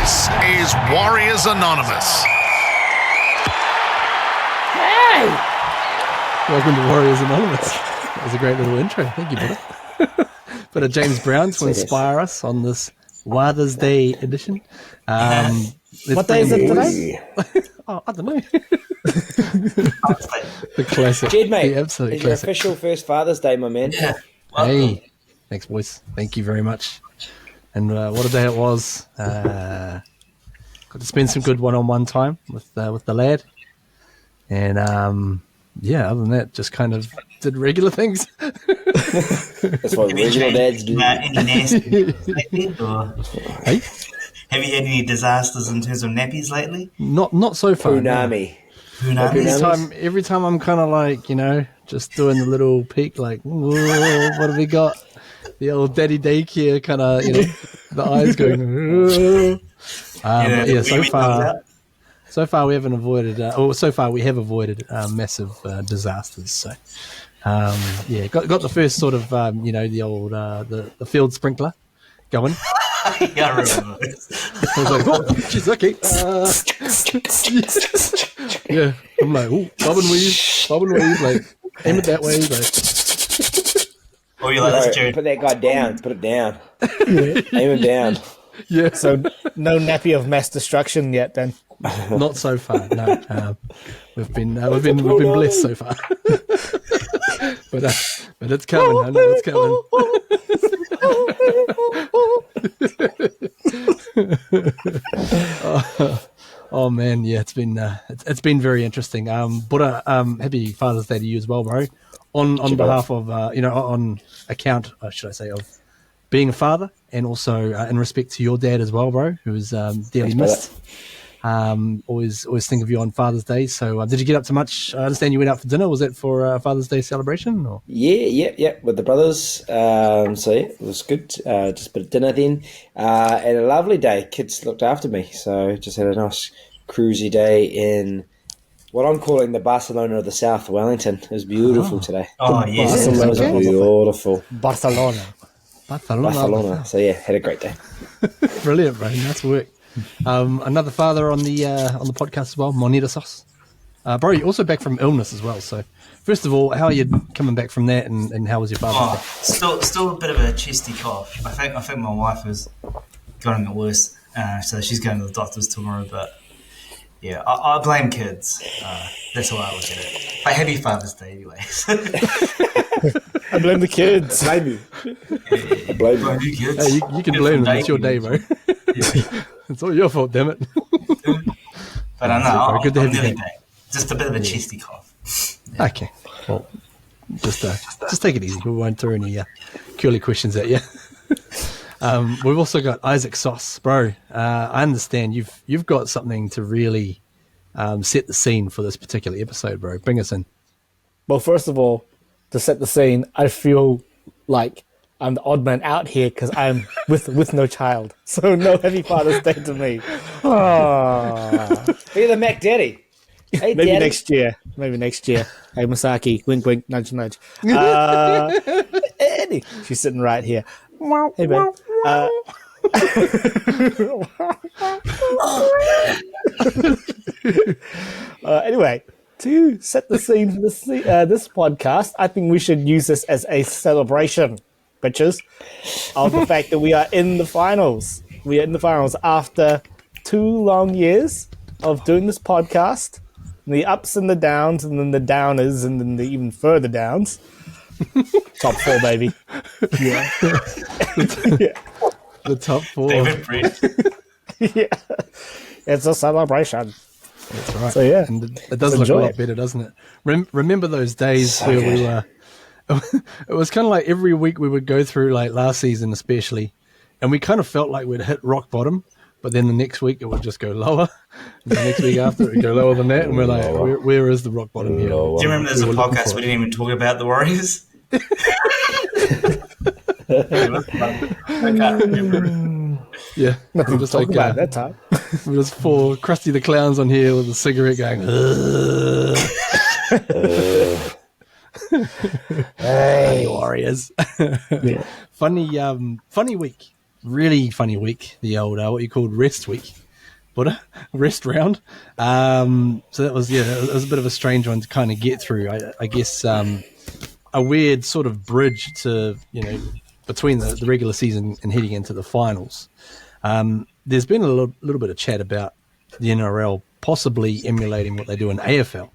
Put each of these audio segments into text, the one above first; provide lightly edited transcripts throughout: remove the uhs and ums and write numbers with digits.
This is Warriors Anonymous. Hey! Welcome to Warriors Anonymous. That was a great little intro. Thank you, brother. Bit of James Brown to inspire us on this Father's Day edition. What day is it today? Oh, I don't know. The classic. Jed, mate, The absolute it's your classic. official first Father's Day, my man. Yeah. Hey, thanks, boys. Thank you very much. And what a day it was. Got to spend some good one-on-one time with the lad. And yeah, other than that, just kind of did regular things. That's what original dads do. Any nasty lately, or Hey, have you had any disasters in terms of nappies lately? not so far. no. Punami. Who knows? Punami. Every time I'm kind of like, just doing the little peek, like, whoa, what have we got? The old daddy daycare kind of, the eyes going. Whoa. Yeah, so far we haven't avoided, so far we have avoided massive disasters. So, yeah, got the first sort of, the old the field sprinkler going. Yeah, I remember this. I was like, oh, she's okay. Yeah, I'm like, oh, bob and weave, like, aim it that way, like, Or you're like, Bro, this Jared. put that guy down. Put it down. Aim him down. yeah. So no nappy of mass destruction yet then. Not so far. No, we've been blessed so far. but it's coming. I know it's coming. Oh man, yeah, it's been very interesting. But happy Father's Day to you as well, bro. On behalf of on account, should I say, of being a father, and also in respect to your dad as well, bro, who was dearly missed. Always think of you on Father's Day. So did you get up to much? I understand you went out for dinner. Was that for a Father's Day celebration? Or? Yeah, with the brothers. So yeah, it was good. Just a bit of dinner then. And a lovely day. Kids looked after me. So just had a nice cruisy day in what I'm calling the Barcelona of the South, Wellington. It was beautiful today. Oh, yes. It was beautiful. Barcelona. Barcelona. So yeah, had a great day. Brilliant, bro. Nice work. Another father on the podcast as well, Monita Sauce. Bro, you're also back from illness as well. So, first of all, how are you coming back from that, and how was your Father's Day? Still a bit of a chesty cough. I think my wife has gotten it worse, so she's going to the doctors tomorrow. But yeah, I blame kids. That's how I look at it. But happy Father's Day, anyways. I blame the kids. Blame you. Blame you, kids. Hey, you can blame them. It's your day, bro. Yeah. It's all your fault, damn it. But I know, Good to I'm have you nearly back. back. Just a bit of a chesty cough. Okay. Well, just take it easy. We won't throw any curly questions at you. We've also got Isaac Sauce, bro. I understand you've got something to really set the scene for this particular episode, bro. Bring us in. Well, first of all, to set the scene, I feel like I'm the odd man out here because I'm with no child. So no happy Father's Day to me. Oh. Be the Mac Daddy. Hey, Maybe Daddy. next year. Hey, Masaki. Wink, wink, nudge, nudge. Eddie. She's sitting right here. Hey, babe. Anyway, to set the scene for this podcast, I think we should use this as a celebration, bitches, of the fact that we are in the finals. We are in the finals after 2 long years of doing this podcast. The ups and the downs, and then the downers, and then the even further downs. Top 4, baby. Yeah. Yeah. The top 4. David Brett. Yeah. It's a celebration. That's right. So, yeah. And it does look a Enjoy lot it. better, doesn't it? Remember those days where we were... It was kind of like every week we would go through, like last season especially, and we kind of felt like we'd hit rock bottom, but then the next week it would just go lower. And the next week after it would go lower than that, and we're like, where is the rock bottom here? Do you remember there's a We were looking podcast for we it. didn't even talk about the Warriors? I can't remember. Yeah. Nothing We're to just talk like, about that time. we're just 4 Krusty the Clowns on here with a cigarette going, Hey, Warriors. Yeah. Funny week. really funny week, the old what you called rest week, but rest round. So that was it was a bit of a strange one to kind of get through. I guess a weird sort of bridge to between the regular season and heading into the finals. There's been a little bit of chat about the NRL possibly emulating what they do in AFL,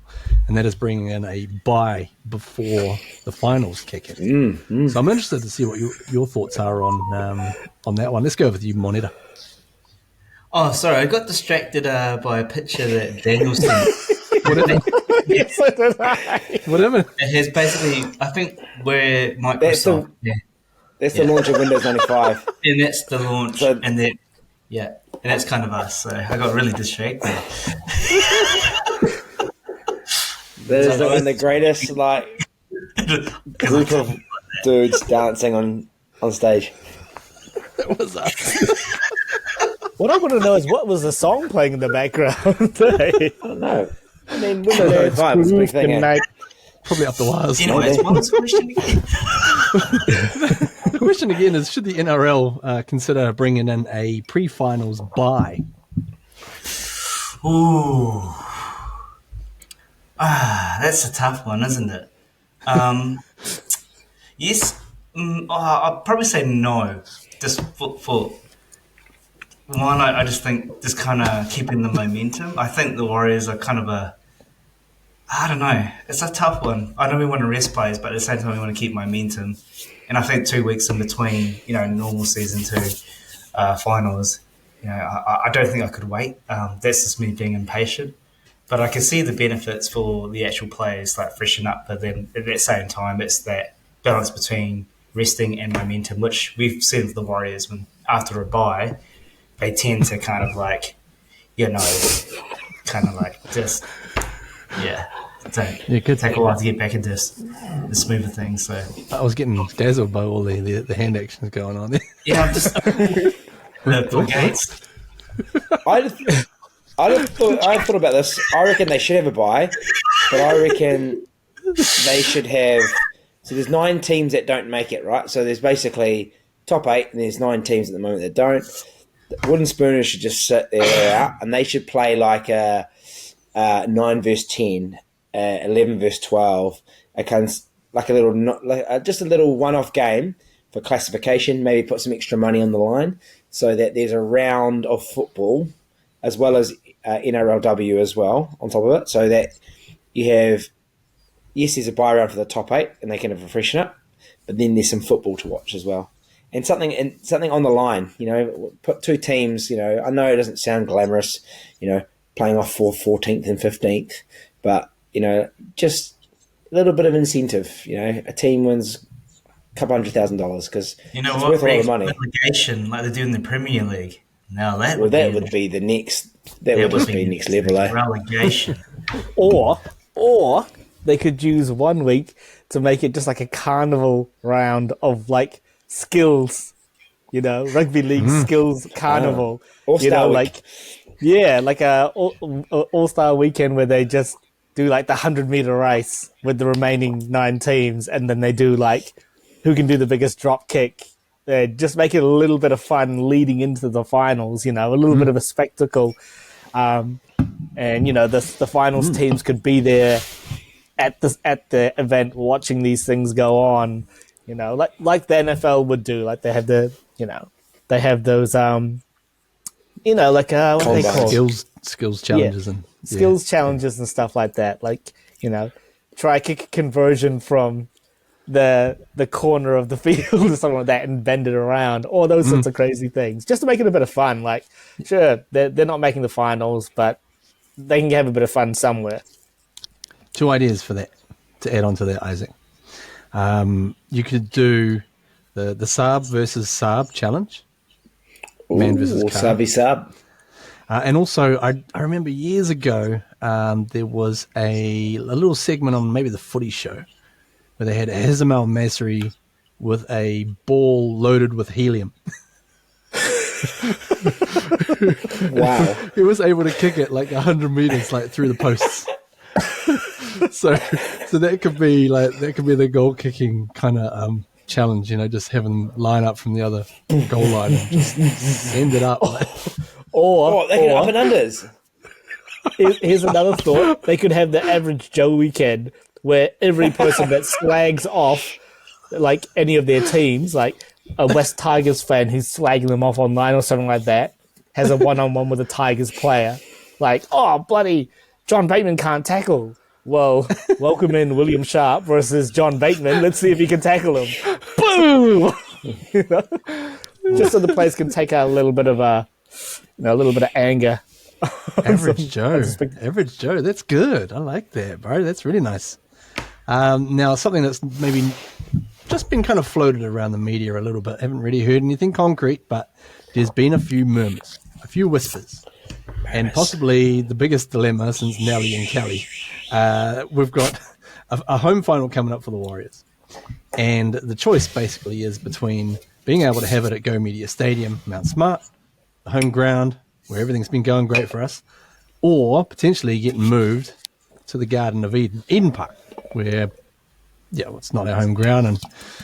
and that is bringing in a bye before the finals kick in. So I'm interested to see what your thoughts are on that one. Let's go with you, Moneta. Oh, sorry, I got distracted by a picture that Daniel sent. Yes, so did I. Whatever. It has basically, I think, where Microsoft, That's the launch of Windows 95. and that's the launch, So- and that's kind of us. So I got really distracted. That is one of the greatest group of dudes dancing on stage. That was us. What I want to know is what was the song playing in the background? I don't know. I mean, Windows 95 was a big thing. Mate. Probably up the wires. Anyways, what was the question again? The question again is, should the NRL consider bringing in a pre-finals bye? Ooh. That's a tough one, isn't it? Yes. I'd probably say no. Just for one, I just think just kind of keeping the momentum. I think the Warriors are kind of I don't know. It's a tough one. I know we want to rest players, but at the same time we want to keep momentum. And I think 2 weeks in between, normal season to finals, I don't think I could wait. That's just me being impatient. But I can see the benefits for the actual players, like freshen up. But then at that same time, it's that balance between resting and momentum, which we've seen with the Warriors when after a bye, they tend to kind of just, take a while to get back into the smoother things. So I was getting dazzled by all the hand actions going on there. yeah, I'm just the Gates. I thought about this. I reckon they should have a bye, but I reckon they should have. So there's 9 teams that don't make it, right? So there's basically top 8, and there's 9 teams at the moment that don't. The Wooden Spooners should just sit there out, and they should play like a 9 versus 10, 11 versus 12, just a little one-off game for classification. Maybe put some extra money on the line so that there's a round of football as well as NRLW as well on top of it, so that you have, yes, there's a bye round for the top 8 and they can have a freshen up, but then there's some football to watch as well. And something on the line, put 2 teams, I know it doesn't sound glamorous, playing off 4th, 14th and 15th, but, just a little bit of incentive, a team wins a couple $100,000 because it's worth a lot of money. Relegation, like they do in the Premier League. Now that would be the next. That would just be next level, eh? Relegation. Or they could use 1 week to make it just like a carnival round of skills, rugby league skills carnival. All-Star week. Like a all-star weekend where they just do the 100-meter race with the remaining 9 teams, and then they do who can do the biggest drop kick. Just make it a little bit of fun leading into the finals, a little bit of a spectacle. And the finals teams could be there at the event watching these things go on, like the NFL would do. Like they have they have those what are they called? Skills challenges and skills challenges and stuff like that. Try kick a conversion from the corner of the field or something like that and bend it around, all those sorts of crazy things, just to make it a bit of fun. Sure, they're not making the finals, but they can have a bit of fun somewhere. 2 ideas for that, to add on to that, Isaac. You could do the Saab versus Saab challenge. Man versus car. Saab v Saab. And also, I remember years ago, there was a little segment on maybe the Footy Show where they had Hazem Al Masri with a ball loaded with helium. Wow. He was able to kick it 100 meters through the posts. so that could be the goal kicking kind of challenge, just have them line up from the other goal line and just send it up. Or, Oh, they can up and unders. here's another thought. They could have the average Joe weekend where every person that slags off like any of their teams, like a West Tigers fan who's slagging them off online or something like that, has a one-on-one with a Tigers player. Like, oh, bloody John Bateman can't tackle. Well, welcome in William Sharp versus John Bateman. Let's see if he can tackle him. Boom! Just so the players can take out a little bit of a little bit of anger. Average Joe. That's good. I like that, bro. That's really nice. Now, something that's maybe just been kind of floated around the media a little bit. Haven't really heard anything concrete, but there's been a few murmurs, a few whispers, and possibly the biggest dilemma since Nelly and Kelly. We've got a home final coming up for the Warriors, and the choice basically is between being able to have it at Go Media Stadium, Mount Smart, the home ground, where everything's been going great for us, or potentially getting moved to the Garden of Eden Park, where, it's not our home ground and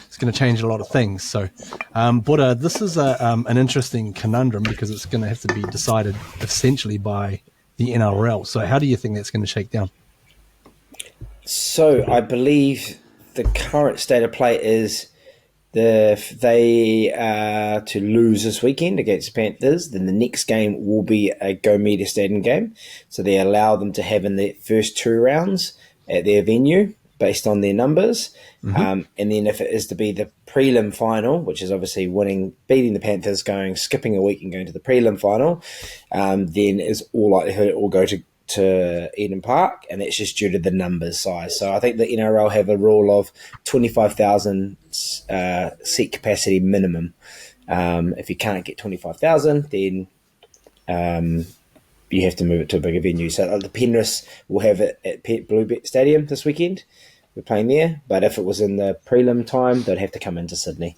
it's going to change a lot of things. So, but this is an interesting conundrum because it's going to have to be decided essentially by the NRL. So how do you think that's going to shake down? So I believe the current state of play is they are to lose this weekend against the Panthers, then the next game will be a Go Media Stadium game. So they allow them to have in the first 2 rounds at their venue based on their numbers. And then if it is to be the prelim final, which is obviously beating the Panthers, skipping a week and going to the prelim final, then is all likelihood it will go to Eden Park, and that's just due to the numbers size. So I think the NRL have a rule of 25,000 seat capacity minimum. If you can't get 25,000, then you have to move it to a bigger venue. So the Penrith will have it at Bluebet Stadium this weekend. We're playing there, but if it was in the prelim time, they'd have to come into Sydney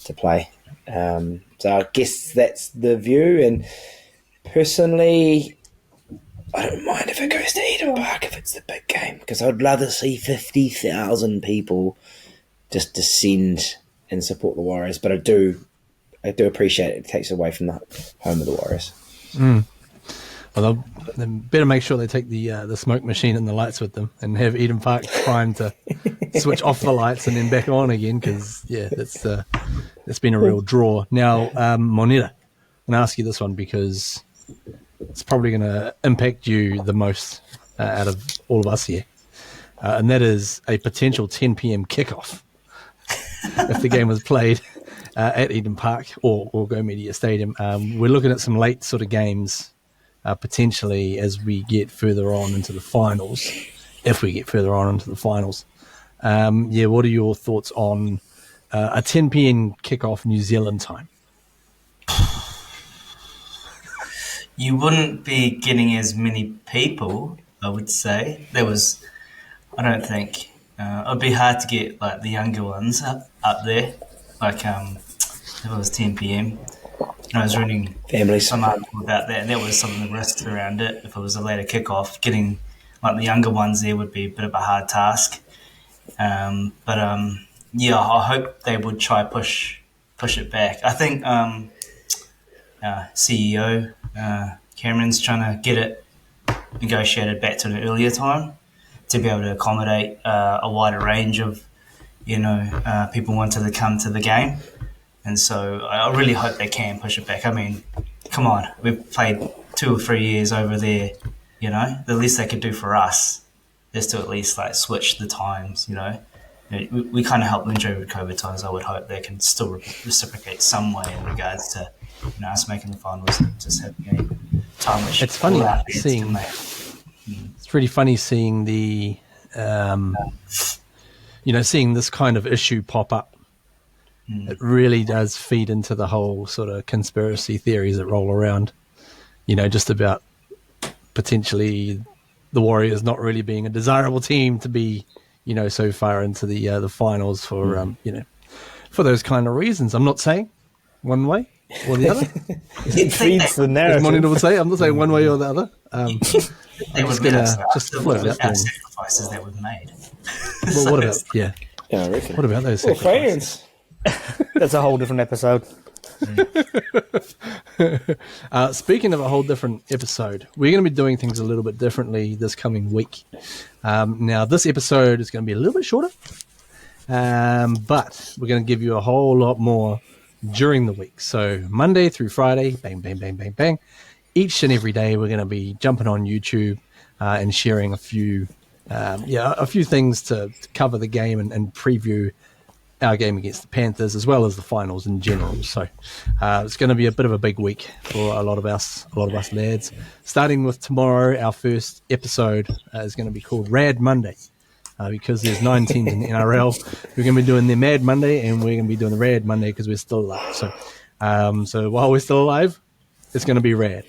to play. So I guess that's the view, and personally, I don't mind if it goes to Eden Park if it's the big game, because I'd rather see 50,000 people just descend and support the Warriors. But I do appreciate it takes away from the home of the Warriors. Well, they better make sure they take the smoke machine and the lights with them, and have Eden Park primed to switch off the lights and then back on again. Because that's been a real draw. Now, Moneta, I'm going to ask you this one because it's probably going to impact you the most out of all of us here. And that is a potential 10 p.m. kickoff if the game was played at Eden Park or Go Media Stadium. We're looking at some late sort of games potentially as we get further on into the finals, if we get further on into the finals. What are your thoughts on a 10 p.m. kickoff New Zealand time? You wouldn't be getting as many people, I would say. I don't think. It'd be hard to get like the younger ones up there, like if it was 10 p.m. I was reading some article about that, and there was some of the risks around it. If it was a later kickoff, getting like the younger ones there would be a bit of a hard task. I hope they would try push it back. I think CEO Cameron's trying to get it negotiated back to an earlier time to be able to accommodate a wider range of people wanting to come to the game. And so I really hope they can push it back. I mean, come on, we've played 2 or 3 years over there, the least they could do for us is to at least like switch the times, We kind of helped them during COVID times. I would hope they can still reciprocate some way in regards to us making the finals and just having a time which it's funny seeing. It's really funny seeing the, seeing this kind of issue pop up. It really does feed into the whole sort of conspiracy theories that roll around, just about potentially the Warriors not really being a desirable team to be, so far into the finals for, for those kind of reasons. I'm not saying one way or the other. It feeds the narrative. As would say, I'm not saying one way or the other. They would just float out there. Sacrifices that we've made. Well, what about I reckon. What about those sacrifices? Fans. That's a whole different episode. Speaking of a whole different episode, we're going to be doing things a little bit differently this coming week. Now, this episode is going to be a little bit shorter, but we're going to give you a whole lot more during the week. So Monday through Friday, bang, bang, bang, bang, bang. Each and every day, we're going to be jumping on YouTube and sharing a few things to cover the game and preview our game against the Panthers as well as the finals in general. So it's going to be a bit of a big week for a lot of us lads. Starting with tomorrow, our first episode is going to be called Rad Monday because there's 9 teams in the NRL. We're going to be doing the Mad Monday and we're going to be doing the Rad Monday because we're still alive. So while we're still alive, it's going to be rad.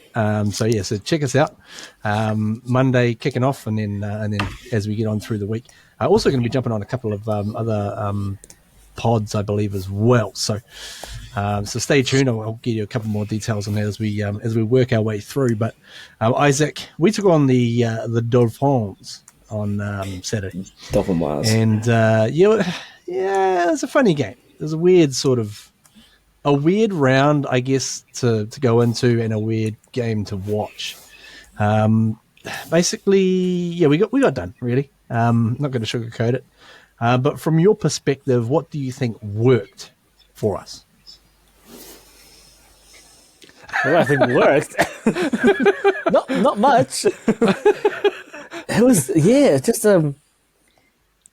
So check us out. Monday kicking off, and then as we get on through the week, also going to be jumping on a couple of other pods, I believe, as well. So stay tuned. I'll give you a couple more details on that as we work our way through. But Isaac, we took on the Dolphins on Saturday. Dolphin Wires. And it was a funny game. It was a weird round, I guess, to go into, and a weird game to watch. Basically, we got done, really. Not going to sugarcoat it. But from your perspective, what do you think worked for us? Well, I think it worked. not much. It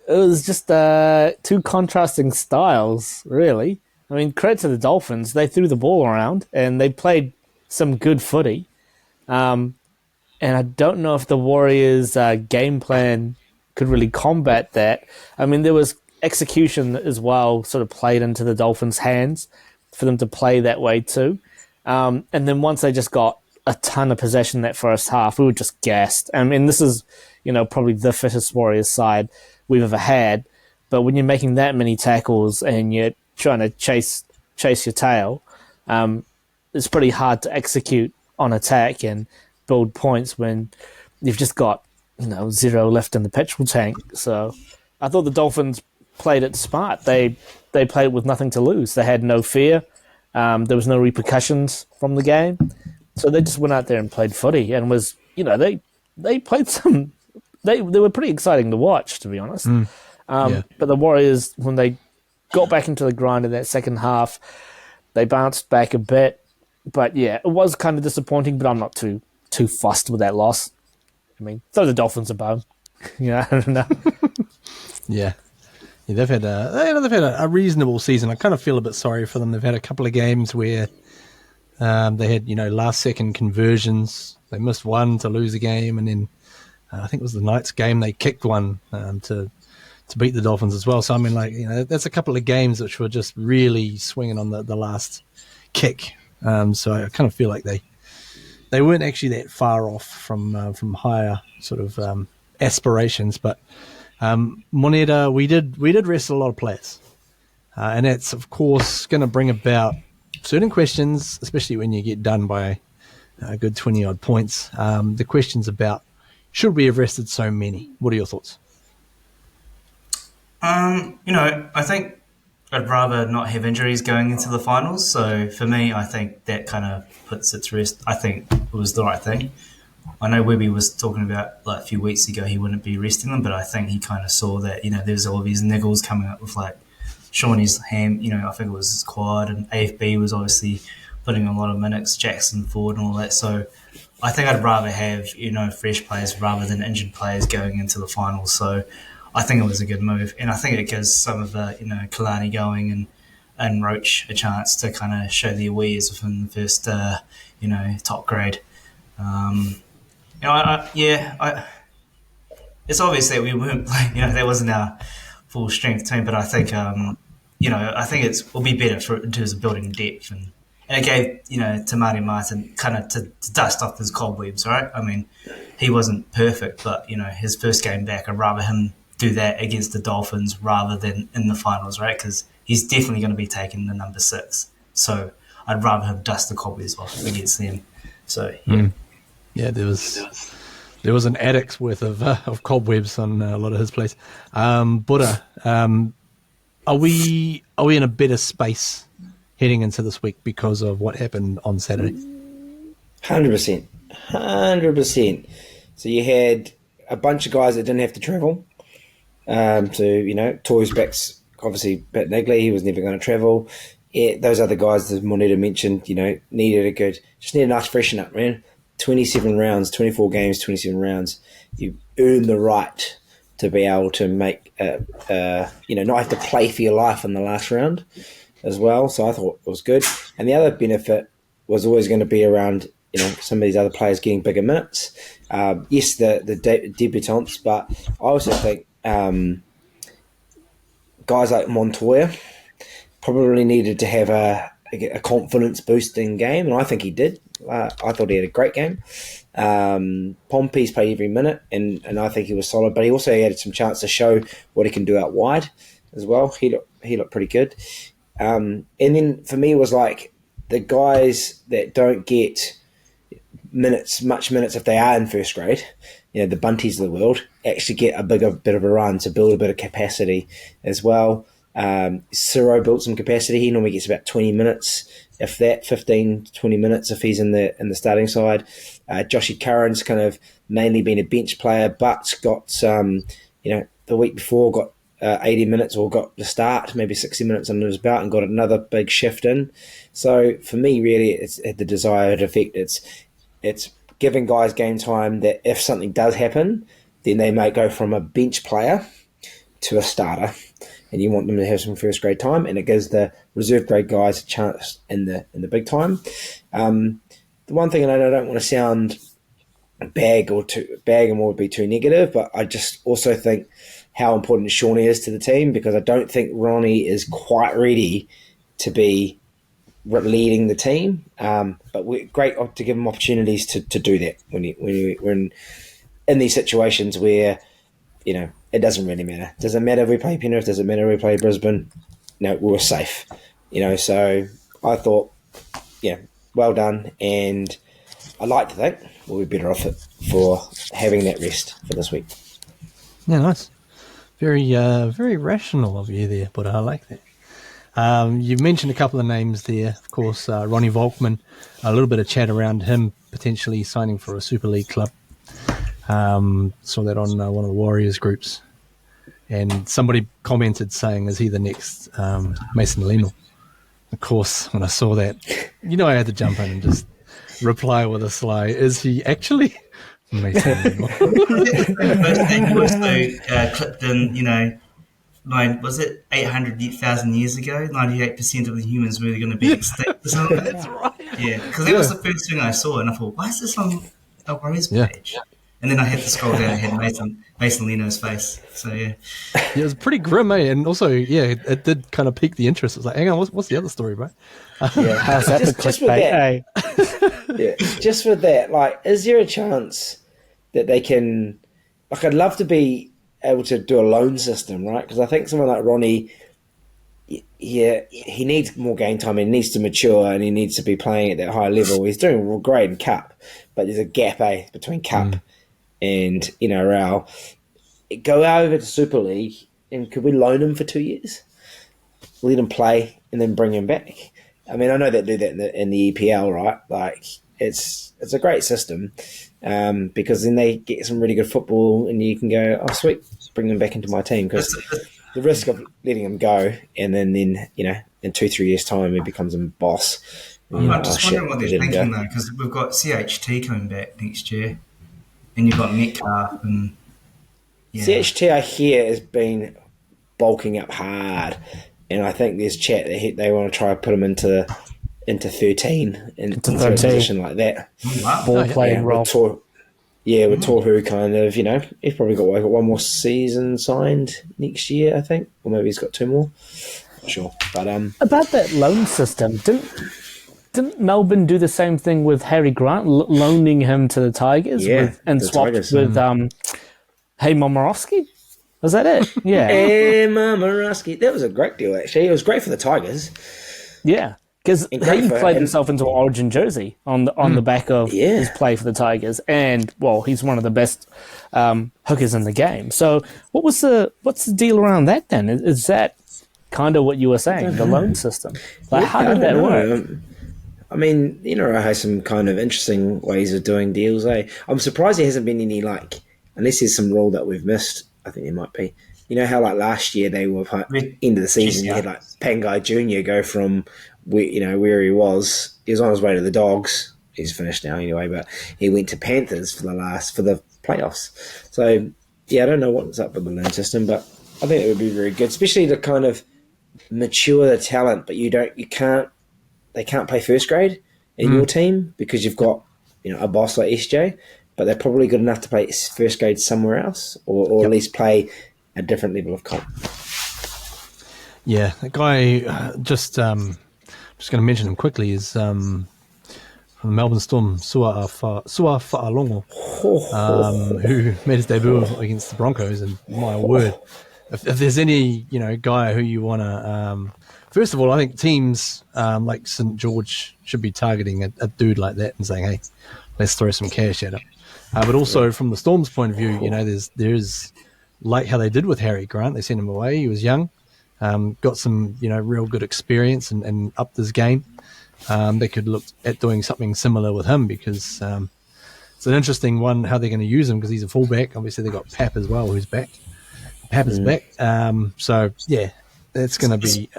was just two contrasting styles, really. I mean, credit to the Dolphins. They threw the ball around and they played some good footy. And I don't know if the Warriors' game plan could really combat that. I mean, there was execution as well sort of played into the Dolphins' hands for them to play that way too. And then once they just got a ton of possession that first half, we were just gassed. I mean, this is, probably the fittest Warriors side we've ever had. But when you're making that many tackles and you're trying to chase your tail, it's pretty hard to execute on attack and build points when you've just got 0 left in the petrol tank. So I thought the Dolphins played it smart. They played it with nothing to lose. They had no fear. There was no repercussions from the game, so they just went out there and played footy and was they played some. They were pretty exciting to watch, to be honest. But the Warriors, when they got back into the grind in that second half, they bounced back a bit. But it was kind of disappointing, but I'm not too fussed with that loss. I mean, throw the Dolphins a bone. I don't know. Yeah, they've had a reasonable season. I kind of feel a bit sorry for them. They've had a couple of games where they had last second conversions. They missed one to lose a game, and then I think it was the Knights game. They kicked one to beat the Dolphins as well. So I mean, that's a couple of games which were just really swinging on the last kick. So I kind of feel like they weren't actually that far off from higher sort of aspirations. But Moneta, we did rest a lot of players, and that's of course going to bring about certain questions, especially when you get done by a good 20 odd points. The questions about should we have rested so many? What are your thoughts? I think I'd rather not have injuries going into the finals. So for me, I think that kind of puts it to rest. I think it was the right thing. I know Webby was talking about a few weeks ago he wouldn't be resting them, but I think he kind of saw that, there's all these niggles coming up with Shawnee's ham, I think it was his quad, and AFB was obviously putting a lot of minutes, Jackson Ford and all that. So I think I'd rather have, fresh players rather than injured players going into the finals. So I think it was a good move. And I think it gives some of the, Kalani going and Roach a chance to kind of show their wares within the first, top grade. It's obvious that we weren't playing, that wasn't our full strength team, but I think, I think it will be better in terms of building depth. And it gave, to Marty Martin kind of to dust off his cobwebs, right? I mean, he wasn't perfect, but, his first game back, I'd rather him do that against the Dolphins rather than in the finals, right? Because he's definitely going to be taking the number 6. So I'd rather him dust the cobwebs off against them. So, yeah, there was an addict's worth of cobwebs on a lot of his plays. Buddha, are we in a better space heading into this week because of what happened on Saturday? 100%. 100%. So you had a bunch of guys that didn't have to travel. Toys back's obviously a bit niggly. He was never going to travel. Yeah, those other guys that Moneta mentioned, needed just need a nice freshen up, man. 27 rounds, 24 games, 27 rounds. You earn the right to be able to make, not have to play for your life in the last round as well. So I thought it was good. And the other benefit was always going to be around, some of these other players getting bigger minutes. Yes, the debutants, but I also think guys like Montoya probably needed to have a confidence-boosting game, and I think he did. I thought he had a great game. Pompey's played every minute, and I think he was solid, but he also had some chance to show what he can do out wide as well. He looked pretty good. And then for me, it was like the guys that don't get much minutes if they are in first grade, the Bunties of the world, actually get a bit of a run to build a bit of capacity as well. Ciro built some capacity. He normally gets about 20 minutes, if that, 15, 20 minutes if he's in the starting side. Joshy Curran's kind of mainly been a bench player, but got the week before got 80 minutes or got the start, maybe 60 minutes under his belt and got another big shift in. So for me, really, it's had the desired effect. It's giving guys game time that if something does happen, then they may go from a bench player to a starter. And you want them to have some first grade time, and it gives the reserve grade guys a chance in the big time. The one thing, and I don't want to sound bag and would be too negative, but I just also think how important Shawnee is to the team, because I don't think Ronnie is quite ready to be leading the team. But we're great to give him opportunities to do that when we're in these situations where it doesn't really matter. Doesn't matter if we play Penrith, doesn't matter if we play Brisbane. No, we were safe. So I thought, well done. And I'd like to think we'll be better off it for having that rest for this week. Yeah, nice. Very, very rational of you there, but I like that. You mentioned a couple of names there. Of course, Ronnie Volkman, a little bit of chat around him potentially signing for a Super League club. Saw that on one of the Warriors groups, and somebody commented saying, "Is he the next Mason Leno?" Of course, when I saw that, I had to jump in and just reply with a sly, "Is he actually Mason Leno?" First thing he also clipped in, was it 800,000 years ago? 98% of the humans were going to be extinct or something. That's right. Yeah, because that was the first thing I saw, and I thought, why is this on a Warriors page? Yeah. And then I had to scroll down and had Mason Leno's face. So, yeah. Yeah, it was pretty grim, eh? And also, it did kind of pique the interest. I was like, hang on, what's the other story, bro? Yeah, how's that for clickbait? Just for that, is there a chance that they can... I'd love to be able to do a loan system, right? Because I think someone like Ronnie, he needs more game time. He needs to mature, and he needs to be playing at that high level. He's doing great in Cup, but there's a gap, between Cup and NRL. Go over to Super League, and could we loan him for 2 years? Let him play and then bring him back. I mean, I know they do that in the EPL, right? It's a great system, because then they get some really good football, and you can go, oh sweet, bring them back into my team. Because the risk of letting him go, and then in 2-3 years' time he becomes a boss. I'm just wondering what they're thinking though, because we've got CHT coming back next year, and you've got Metcalf and CHT. I hear has been bulking up hard, and I think there's chat that they want to try to put him into 13 into a position like that. Oh, wow. Ball playing role. With Tohu kind of, he's probably got one more season signed next year, I think, or maybe he's got 2 more. Not sure, but about that loan system, didn't Melbourne do the same thing with Harry Grant, loaning him to the Tigers, and swapped Tigers, with Hey Momorowski? Was that it? Yeah. Hey Momorowski. That was a great deal, actually. It was great for the Tigers. Yeah. Because he played himself into an Origin jersey on the back of his play for the Tigers, and he's one of the best hookers in the game. So, what's the deal around that then? Is that kind of what you were saying, the loan system. Like, how I did that don't work? know. I mean, NRL has some kind of interesting ways of doing deals. I'm surprised there hasn't been any, like, unless there's some rule that we've missed. I think there might be. You know how, like, last year they were end of the season, you had like Pangai Junior go from where he was. He was on his way to the Dogs. He's finished now anyway, but he went to Panthers for the playoffs. So yeah, I don't know what's up with the loan system, but I think it would be very good, especially to kind of mature the talent. But they can't play first grade in your team because you've got a boss like SJ, but they're probably good enough to play first grade somewhere else, or at least play a different level of comp. Yeah, that guy, just going to mention him quickly, is from the Melbourne Storm, Sua Fa'alongo, who made his debut against the Broncos, and my word, if there's any guy who you want to, first of all, I think teams like St George should be targeting a dude like that and saying, hey, let's throw some cash at him. But also from the Storm's point of view, there's like how they did with Harry Grant. They sent him away. He was young, got some real good experience and upped his game. They could look at doing something similar with him because it's an interesting one how they're going to use him because he's a fullback. Obviously, they've got Pap as well, who's back. Pap is back. So, yeah, that's going to be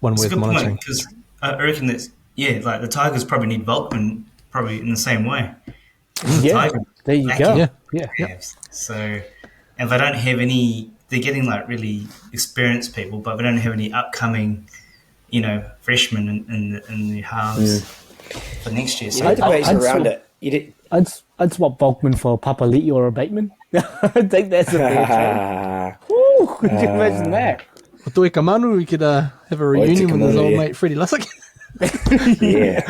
one It's a worth good monitoring. point because I reckon that like the Tigers probably need Volkman probably in the same way. Yeah, Tiger there you backing. go. Yeah. Yeah. So, and they don't have any. They're getting like really experienced people, but they don't have any upcoming, freshmen in the halves for next year. You So need to base I'd around swap- it. You did. I'd swap Volkman for Papali'i or a Bateman. I think that's a fair trade. Ooh, could you imagine that? Toi Kamanu, we could have a reunion with his Kamanu, old yeah. mate Freddie Lussick. Yeah.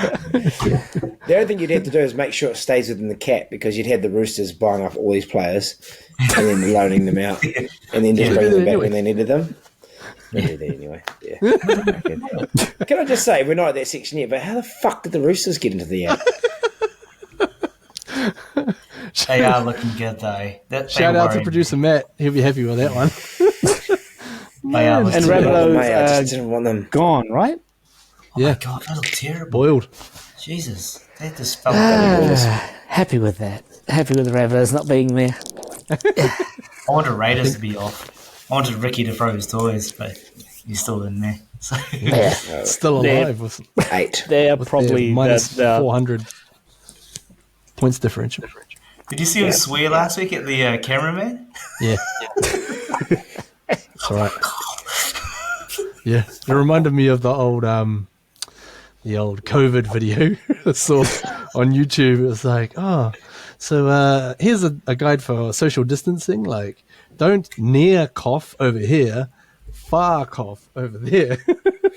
The only thing you'd have to do is make sure it stays within the cap because you'd have the Roosters buying up all these players and then loaning them out and then just bringing them back when they needed them. They do that anyway. Yeah. Can I just say, we're not at that section yet, but how the fuck did the Roosters get into the app? they are looking good though. Shout out to producer Matt. He'll be happy with that one. They are And looking I Rabbitohs just didn't want them. gone, right? Yeah, God, they look terrible. boiled. Jesus, they just felt. Happy with that. Happy with the Rabbitohs not being there. I wanted Raiders to be off. I wanted Ricky to throw his toys, but he's still in there. So Yeah. Still alive with 8. They're their probably minus the 400 points differential. did you see him swear last week at the cameraman? Yeah. That's right. Yeah. It reminded me of the old COVID video I saw on YouTube. It was like, so here's a guide for social distancing. Like, don't near cough over here, far cough over there.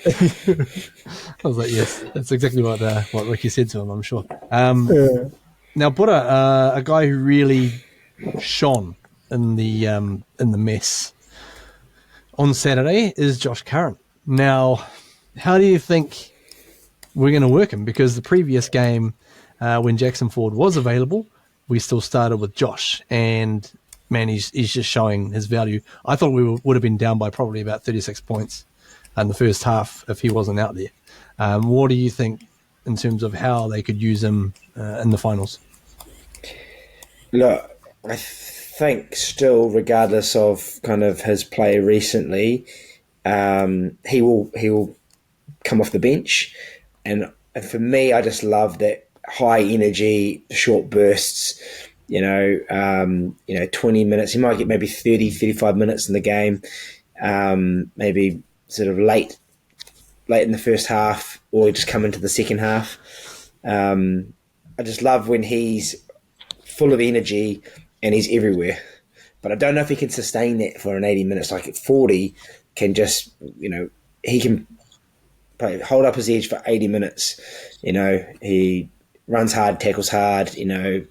I was like, yes, that's exactly what Ricky said to him, I'm sure. Now, Buddha, a guy who really shone in the mess on Saturday is Josh Curran. Now, how do you think we're going to work him? Because the previous game, when Jackson Ford was available, we still started with Josh, and man, he's just showing his value. I thought we would have been down by probably about 36 points in the first half if he wasn't out there. What do you think in terms of how they could use him in the finals? Look, I think still, regardless of kind of his play recently, he will come off the bench, and for me, I just love that high energy, short bursts. 20 minutes. He might get maybe 30, 35 minutes in the game, maybe sort of late in the first half, or just come into the second half. I just love when he's full of energy and he's everywhere. But I don't know if he can sustain that for an 80 minutes. Like at 40, can just, he can hold up his edge for 80 minutes. He runs hard, tackles hard,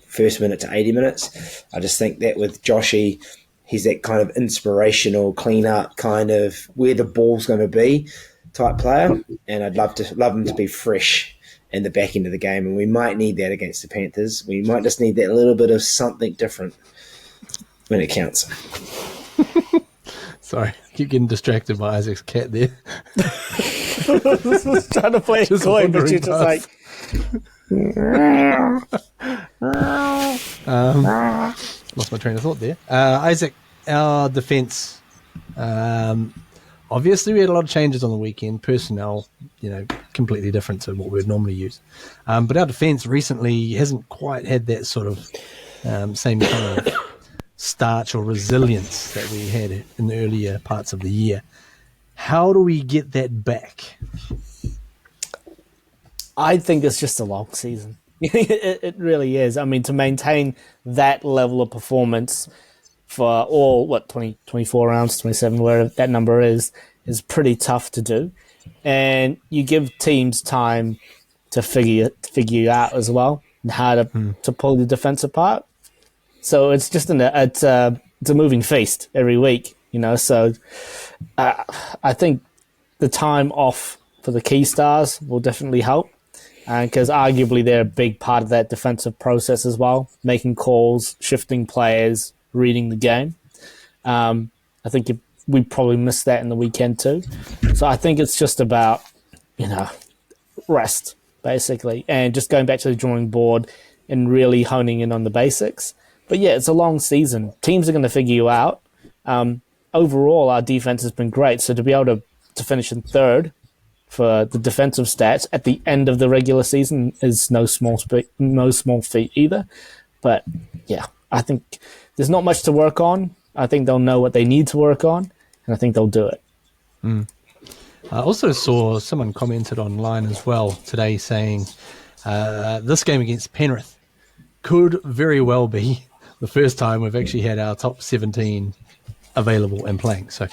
first minute to 80 minutes. I just think that with Joshy, he's that kind of inspirational, clean up kind of where the ball's going to be type player. And I'd love him to be fresh in the back end of the game. And we might need that against the Panthers. We might just need that little bit of something different when it counts. Sorry, I keep getting distracted by Isaac's cat there. Trying to play a Just toy, but wandering you're just like, Lost my train of thought there. Isaac, our defence. Obviously, we had a lot of changes on the weekend. Personnel, completely different to what we'd normally use. But our defence recently hasn't quite had that sort of same kind of starch or resilience that we had in the earlier parts of the year. How do we get that back? I think it's just a long season. It really is. I mean, to maintain that level of performance for all, 24 rounds, 27, whatever that number is pretty tough to do. And you give teams time to figure you out as well, and how to pull the defense apart. So it's just it's a moving feast every week, So I think the time off for the key stars will definitely help, because arguably they're a big part of that defensive process as well, making calls, shifting players, reading the game. I think we probably missed that in the weekend too. So I think it's just about, rest, basically, and just going back to the drawing board and really honing in on the basics. But yeah, it's a long season. Teams are going to figure you out. Overall, our defense has been great. So to be able to finish in third for the defensive stats at the end of the regular season is no small feat either. But yeah, I think there's not much to work on. I think they'll know what they need to work on, and I think they'll do it. I also saw someone commented online as well today saying this game against Penrith could very well be the first time we've actually had our top 17 available and playing. So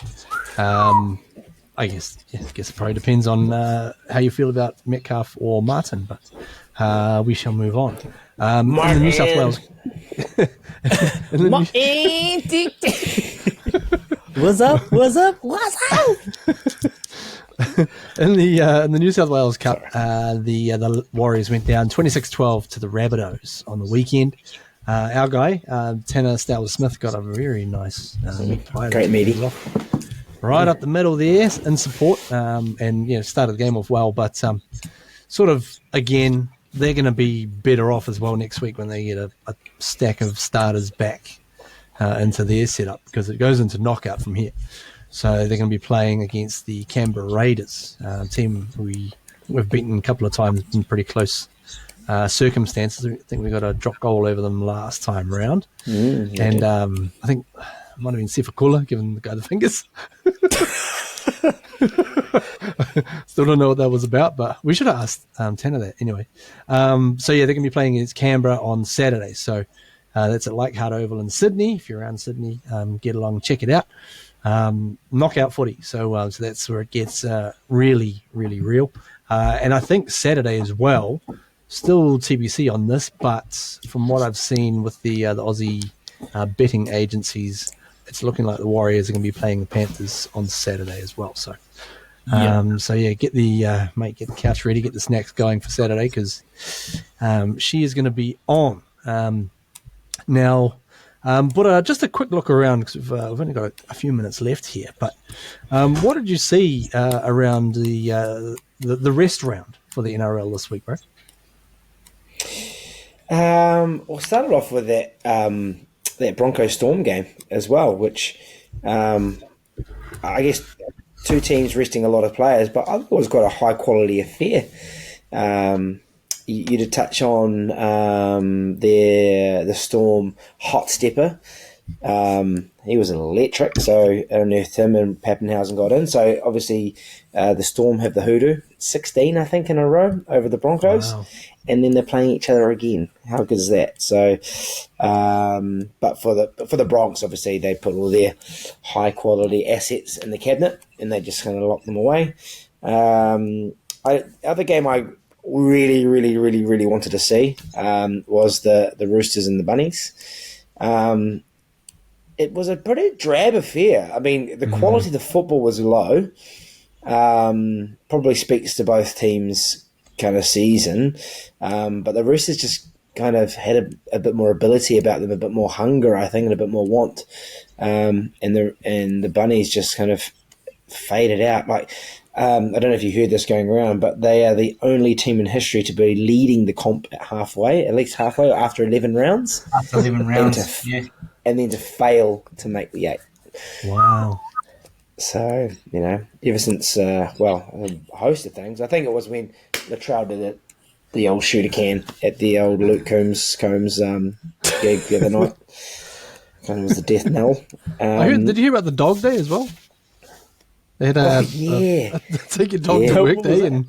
I guess it probably depends on how you feel about Metcalf or Martin, but we shall move on. In the New South Wales... What's up? In the New South Wales Cup, the Warriors went down 26-12 to the Rabbitohs on the weekend. Our guy, Tanner Stowler-Smith, got a very nice great meaty. Right up the middle there in support, and started the game off well. But sort of, again, they're going to be better off as well next week when they get a stack of starters back into their setup, because it goes into knockout from here. So they're going to be playing against the Canberra Raiders, a team we've beaten a couple of times in pretty close circumstances. I think we got a drop goal over them last time round. And I think it might have been Sefakula giving the guy the fingers. Still don't know what that was about, but we should have asked Tanner that anyway. So yeah, they're going to be playing against Canberra on Saturday. So that's at Leichhardt Oval in Sydney. If you're around Sydney, get along, check it out. Knockout footy. So that's where it gets really, really real. And I think Saturday as well, still TBC on this, but from what I've seen with the Aussie betting agencies, it's looking like the Warriors are going to be playing the Panthers on Saturday as well. So, so yeah, get the couch ready, get the snacks going for Saturday, because she is going to be on. Now, but just a quick look around, because we've only got a few minutes left here. But what did you see around the rest round for the NRL this week, bro? We'll start off with that Broncos Storm game as well, which I guess two teams resting a lot of players, but I thought it was quite a high quality affair. You to touch on the Storm hot stepper. He was electric, so unearthed him, and Pappenhausen got in. So obviously the Storm have the hoodoo, 16 I think in a row over the Broncos. Wow. And then they're playing each other again. How good is that? So, but for the Bronx, obviously they put all their high quality assets in the cabinet, and they just kind of lock them away. Other game I really, really, really, really wanted to see was the Roosters and the Bunnies. It was a pretty drab affair. I mean, the quality of the football was low. Probably speaks to both teams' kind of season, but the Roosters just kind of had a bit more ability about them, a bit more hunger, I think, and a bit more want. And the Bunnies just kind of faded out. Like, I don't know if you heard this going around, but they are the only team in history to be leading the comp at least halfway, after 11 rounds. After 11 rounds, And then to fail to make the 8. Wow. So, ever since, a host of things. I think it was when Latrell did it, the old shooter can at the old Luke Combs gig the other night. Kind of was the death knell. Did you hear about the dog day as well? They had a take your dog to work day, and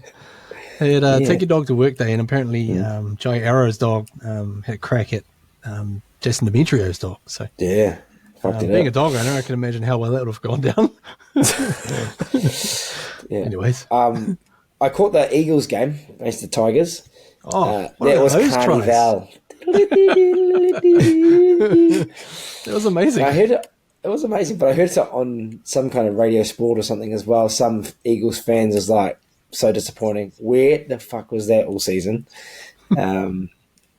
they had take your dog to work day, and apparently Joey Arrow's dog had a crack at Jason Demetrio's dog. So being a dog owner, I can imagine how well that would have gone down. Anyways, I caught the Eagles game against the Tigers. that was Carnival. That was amazing. I heard it. It was amazing, but I heard it on some kind of radio sport or something as well. Some Eagles fans is like, so disappointing. Where the fuck was that all season? But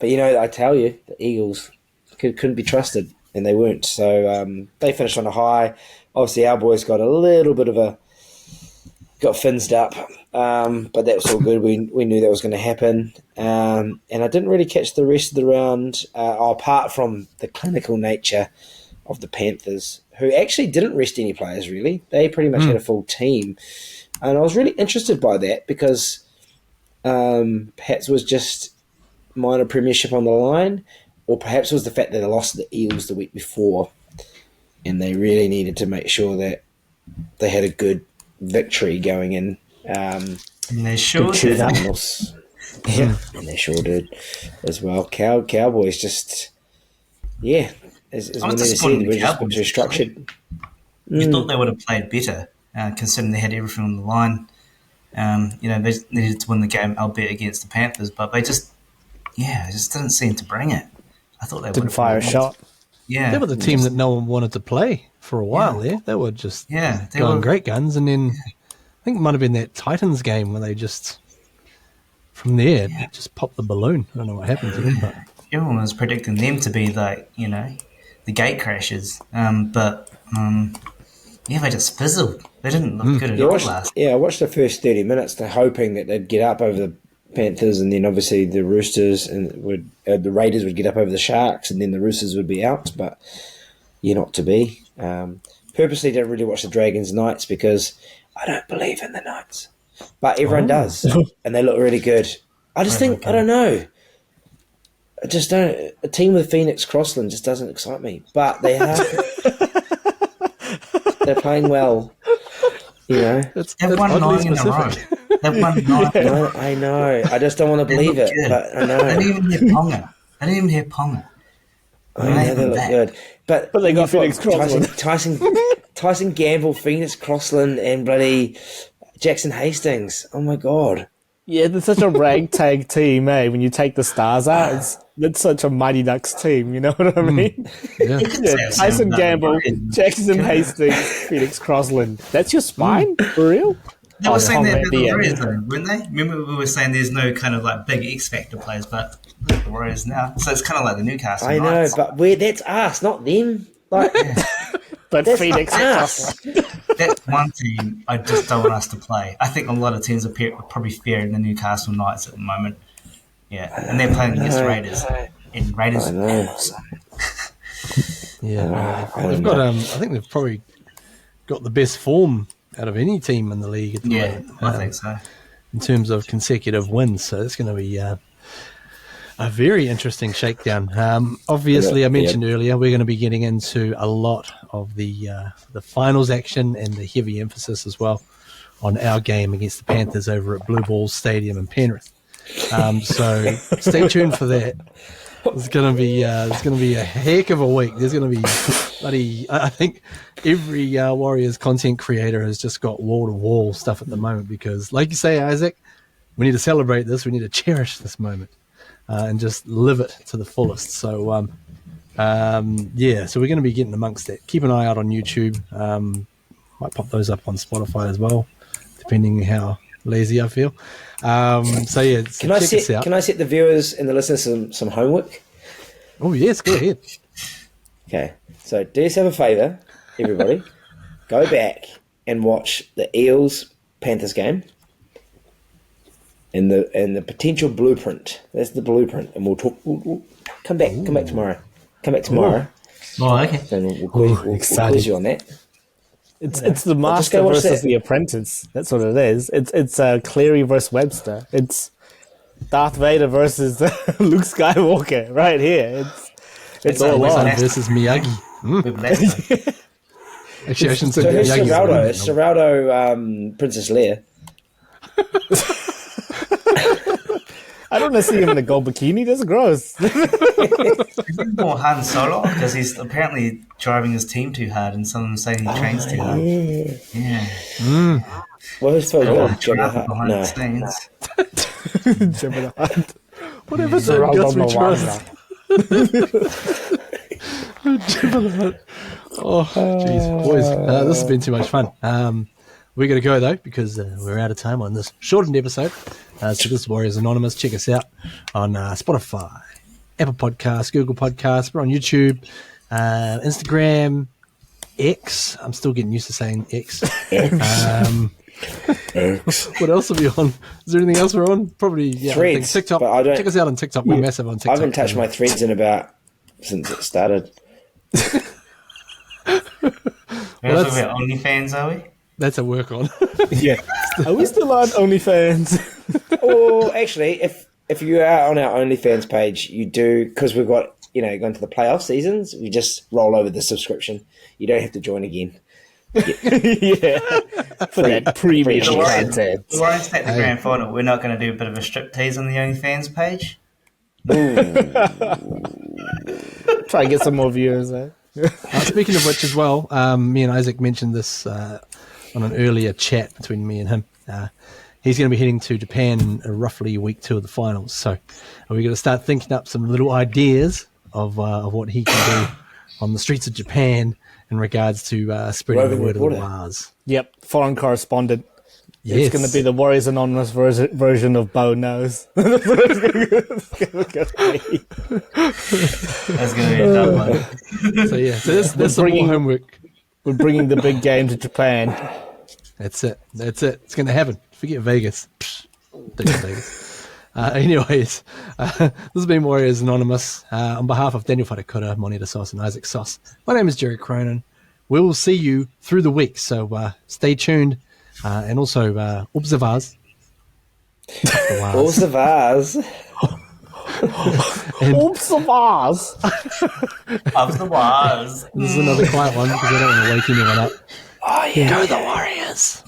I tell you, the Eagles couldn't be trusted, and they weren't. So they finished on a high. Obviously, our boys got a little bit of got finsed up, but that was all good. We knew that was going to happen, and I didn't really catch the rest of the round, apart from the clinical nature of the Panthers, who actually didn't rest any players, really. They pretty much had a full team. And I was really interested by that because perhaps it was just minor premiership on the line, or perhaps it was the fact that they lost the Eels the week before and they really needed to make sure that they had a good victory going in. And they sure did. And they sure did as well. Cowboys just, as we said, we're just too structured. You thought they would have played better, considering they had everything on the line. They needed to win the game, albeit against the Panthers, but they just didn't seem to bring it. I thought they didn't fire a shot. Yeah, they were the team that no one wanted to play for a while. There, they were just going great guns, and then I think it might have been that Titans game where they just from there just popped the balloon. I don't know what happened to them, but everyone was predicting them to be like the gate crashers, but they just fizzled. They didn't look good at all last. Yeah, I watched the first 30 minutes. They're hoping that they'd get up over the Panthers, and then obviously the Roosters and the Raiders would get up over the Sharks, and then the Roosters would be out. But not to be. Purposely didn't really watch the Dragons Knights because I don't believe in the Knights, but everyone does, and they look really good. I just think I don't know. I just don't. A team with Phoenix Crossland just doesn't excite me, but they are. They're playing well. They've won 9 in a row. They've won 9. I know. I just don't want to believe it, but I know. I didn't even hear Ponga. I know they look good, but they got Phoenix Crossland. Tyson Gamble, Phoenix Crossland, and bloody Jackson Hastings. Oh my god. Yeah, there's such a ragtag team, eh? When you take the stars out, it's such a Mighty Ducks team, you know what I mean? yeah. Tyson Gamble, Jackson Hastings, Phoenix Crossland. That's your spine? For real? They were saying that about the Warriors, though, weren't they? Remember we were saying there's no kind of like big X Factor players, but look at the Warriors now. So it's kind of like the Newcastle Knights. But that's us, not them. Like, but Phoenix Crossland. That's one team I just don't want us to play. I think a lot of teams are probably faring the Newcastle Knights at the moment. Yeah, and they're playing against Raiders. And Raiders. I know. They've got. I think they've probably got the best form out of any team in the league at the moment. I think so. In terms of consecutive wins, so it's going to be a very interesting shakedown. Obviously, I mentioned earlier we're going to be getting into a lot of the finals action and the heavy emphasis as well on our game against the Panthers over at Blue Balls Stadium in Penrith. So stay tuned for that. It's going to be a heck of a week. There's going to be bloody. I think every Warriors content creator has just got wall to wall stuff at the moment because, like you say, Isaac, we need to celebrate this. We need to cherish this moment and just live it to the fullest. So, so we're going to be getting amongst that. Keep an eye out on YouTube. Might pop those up on Spotify as well, depending how lazy, I feel. So yeah, so Can I check us set out. Can I set the viewers and the listeners some homework? Oh yes, go ahead. Okay, so do yourself a favour, everybody. Go back and watch the Eels Panthers game. And the potential blueprint. That's the blueprint, and we'll talk. We'll come back tomorrow. Come back tomorrow. Oh, okay. And we'll exciting. quiz you on that. It's the just Master go watch versus that. the Apprentice. That's what it is. It's Cleary versus Webster. It's Darth Vader versus Luke Skywalker right here. It's all Where's on. the Versus Miyagi. With Leicester. Actually, I shouldn't say So who's Miyagi's the Serraldo? winner. It's Serraldo, Princess Leia. I don't want to see him in a gold bikini. That's gross. More Han Solo because he's apparently driving his team too hard, and some of them saying he trains too hard. Yeah. Well, who's supposed Oh, to Jabba the Hutt? behind No. the scenes. Jabba the Hutt. Whatever Serraldo Guts we Moana. trust. Oh, jeez, boys, this has been too much fun. We're going to go though because we're out of time on this shortened episode. So this is Warriors Anonymous. Check us out on Spotify, Apple Podcasts, Google Podcasts. We're on YouTube, Instagram, X. I'm still getting used to saying X. What else are we on? Is there anything else we're on? Probably yeah. I think Threads, TikTok. but I don't- Check us out on TikTok. We're massive on I TikTok. haven't touched my threads in since it started. We're that's- talking about OnlyFans, are we? That's a work on. Yeah. Are we still on OnlyFans? Or actually, if you are on our OnlyFans page, you do, because we've got, going to the playoff seasons, we just roll over the subscription. You don't have to join again. Yeah. For that premium free shit. content. The Warriors take the grand final. We're not going to do a bit of a striptease on the OnlyFans page. Try and get some more viewers, eh? Speaking of which, as well, me and Isaac mentioned this on an earlier chat between me and him. He's going to be heading to Japan in roughly week 2 of the finals. So we're going to start thinking up some little ideas of what he can do on the streets of Japan in regards to spreading Roving the word reporter. of the Wars. Yep. Foreign correspondent. Yes. It's going to be the Warriors Anonymous version of Bo Knows. That's going to be a dumb one. So yeah, so that's some more bringing- homework. We're bringing the big game to Japan. That's it. It's going to happen. Forget Vegas. Psh, don't go Vegas. Anyways, this has been Warriors Anonymous. On behalf of Daniel Wharekura, Moneta Sauce, and Isaac Sauce, my name is Jerry Cronin. We will see you through the week, so stay tuned. And also, observaz. All the vase. Oops, the vase. Of the Wars. This is another quiet one because I don't want to wake anyone up. Oh, yeah. Go the Warriors!